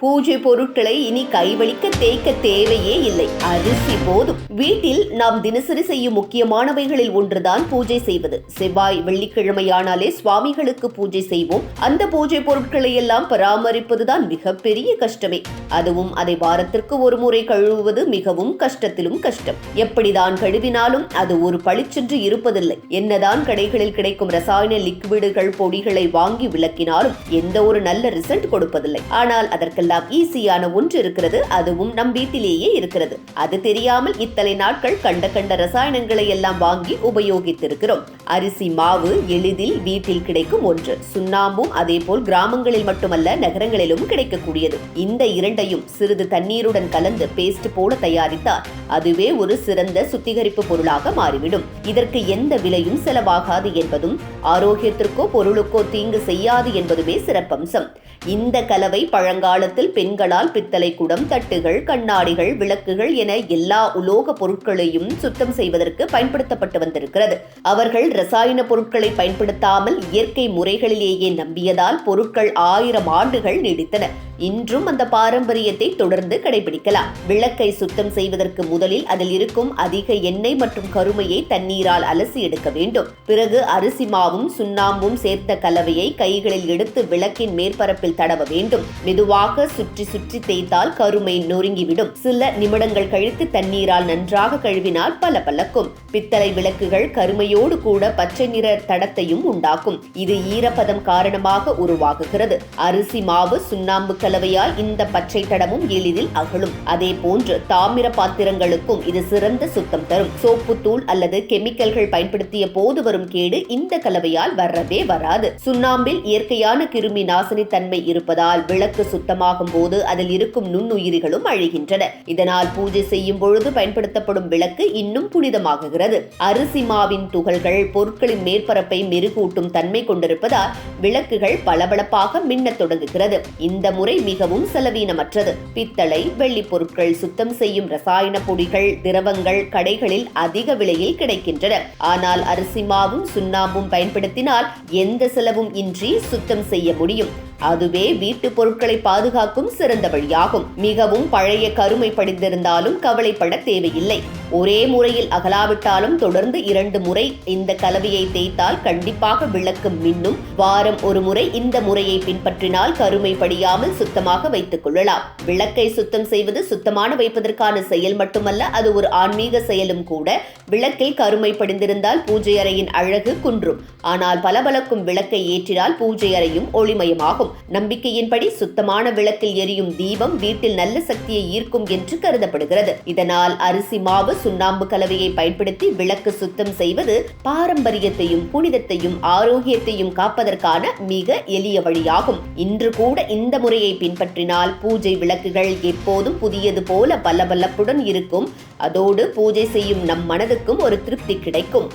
பூஜை பொருட்களை இனி கைவலிக்க தேய்க்க தேவையே இல்லை. அரிசி போதும். வீட்டில் நாம் தினசரி செய்யும் முக்கியமானவைகளில் ஒன்றுதான் பூஜை செய்வது. செவ்வாய் வெள்ளிக்கிழமையானாலே சுவாமிகளுக்கு பூஜை செய்வோம். அந்த பூஜை பொருட்களை எல்லாம் பராமரிப்பதுதான் மிகப்பெரிய கஷ்டமே. அதுவும் அதை வாரத்திற்கு ஒரு முறை கழுவுவது மிகவும் கஷ்டத்திலும் கஷ்டம். எப்படிதான் கழுவினாலும் அது ஒரு பளிச்சென்று இருப்பதில்லை. என்னதான் கடைகளில் கிடைக்கும் ரசாயன லிக்விடுகள் பொடிகளை வாங்கி விளக்கினாலும் எந்த ஒரு நல்ல ரிசல்ட் கொடுப்பதில்லை. ஆனால் அதற்கெல்லாம் ஈஸியான ஒன்று இருக்கிறது. அதுவும் நம் வீட்டிலேயே இருக்கிறது. அது தெரியாமல் இத்தனை நாட்கள் கண்ட ரசாயனங்களை எல்லாம் வாங்கி உபயோகித்திருக்கிறோம். அரிசி மாவு எளிதில் வீட்டில் கிடைக்கும் ஒன்று. சுண்ணாம்பும் அதே போல் கிராமங்களில் மட்டுமல்ல நகரங்களிலும் கிடைக்கக்கூடியது. இந்த இரண்டையும் சிறிது தண்ணீருடன் கலந்து பேஸ்ட் போல தயாரித்தால் அதுவே ஒரு சிறந்த சுத்திகரிப்பு பொருளாக மாறிவிடும். இதற்கு எந்த விலையும் செலவாகாது என்பதும் ஆரோக்கியத்திற்கோ பொருளுக்கோ தீங்கு செய்யாது என்பதுமே சிறப்பம்சம். இந்த கலவை பழங்காலத்தில் பெண்களால் பித்தளை குடம், தட்டுகள், கண்ணாடிகள், விளக்குகள் என எல்லா உலோக பொருட்களையும் சுத்தம் செய்வதற்கு பயன்படுத்தப்பட்டு வந்திருக்கிறது. அவர்கள் ரசாயன பொருட்களை பயன்படுத்தாமல் இயற்கை முறைகளிலேயே நம்பியதால் பொருட்கள் 1000 ஆண்டுகள் நீடித்தன. இன்றும் அந்த பாரம்பரியத்தை தொடர்ந்து கடைபிடிக்கலாம். விளக்கை சுத்தம் செய்வதற்கு முதலில் அதில் இருக்கும் அதிக எண்ணெய் மற்றும் கருமையை தண்ணீரால் அலசி எடுக்க வேண்டும். பிறகு அரிசி மாவும் சுண்ணாம்பும் சேர்த்த கலவையை கைகளில் எடுத்து விளக்கின் மேற்பரப்பில் தடவ வேண்டும். மெதுவாக சுற்றி சுற்றி தேய்த்தால் கருமை நொறுங்கிவிடும். சில நிமிடங்கள் கழித்து தண்ணீரால் நன்றாக கழுவினால் பளபளக்கும். பித்தளை விளக்குகள் கருமையோடு கூட பச்சை நிற தடத்தையும் உண்டாக்கும். இது ஈரப்பதம் காரணமாக உருவாகுகிறது. அரிசி மாவு சுண்ணாம்பு கலவையால் இந்த பச்சை தடமும் எளிதில் அகலும். அதே போன்று தாமிர பாத்திரங்களுக்கும் இது சிறந்த சுத்தம் தரும். சோப்பு தூள் அல்லது கெமிக்கல்கள் பயன்படுத்திய போது வரும் கேடு இந்த கலவையால் வரவே வராது. சுண்ணாம்பில் இயற்கையான கிருமி நாசினி தன்மை இருப்பதால் விளக்கு சுத்தமாகும் போது அதில் இருக்கும் நுண்ணுயிரிகளும் அழிகின்றன. இதனால் பூஜை செய்யும் பொழுது பயன்படுத்தப்படும் விளக்கு இன்னும் புனிதமாகுகிறது. அரிசி மாவின் துகள்கள் பொருட்களின் மேற்பரப்பை மெருகூட்டும் தன்மை கொண்டிருப்பதால் விளக்குகள் பளபளப்பாக மின்னத் தொடங்குகிறது. இந்த முறை மிகவும் செலவீனமற்றது. பித்தளை, வெள்ளி பொருட்கள் சுத்தம் செய்யும் ரசாயன பொடிகள், திரவங்கள் கடைகளில் அதிக விலையில் கிடைக்கின்றன. ஆனால் அரிசி மாவும் சுண்ணாம்பும் பயன்படுத்தினால் எந்த செலவும் இன்றி சுத்தம் செய்ய முடியும். அதுவே வீட்டு பொருட்களை பாதுகாக்கும் சிறந்த வழியாகும். மிகவும் பழைய கருமை படிந்திருந்தாலும் கவலைப்பட தேவையில்லை. ஒரே முறையில் அகலாவிட்டாலும் தொடர்ந்து 2 முறை இந்த கலவையை தேய்த்தால் கண்டிப்பாக விளக்கு மின்னும். வாரம் ஒரு முறை இந்த முறையை பின்பற்றினால் கருமை படியாமல் சுத்தமாக வைத்துக் கொள்ளலாம். விளக்கை சுத்தம் செய்வது சுத்தமான வைப்பதற்கான செயல் மட்டுமல்ல, அது ஒரு ஆன்மீக செயலும் கூட. விளக்கில் கருமை படிந்திருந்தால் பூஜை அறையின் அழகு குன்றும். ஆனால் பளபளக்கும் விளக்கை ஏற்றினால் பூஜை அறையும் ஒளிமயமாகும். நம்பிக்கையின்படி சுத்தமான விளக்கில் எரியும் தீபம் வீட்டில் நல்ல சக்தியை ஈர்க்கும் என்று கருதப்படுகிறது. இதனால் அரிசி மாவு சுண்ணாம்பு கலவையை பயன்படுத்தி விளக்கு சுத்தம் செய்வது பாரம்பரியத்தையும் புனிதத்தையும் ஆரோக்கியத்தையும் காப்பதற்கான மிக எளிய வழியாகும். இன்று கூட இந்த முறையை பின்பற்றினால் பூஜை விளக்குகள் எப்போதும் புதியது போல பளபளப்புடன் இருக்கும். அதோடு பூஜை செய்யும் நம் மனதுக்கும் ஒரு திருப்தி கிடைக்கும்.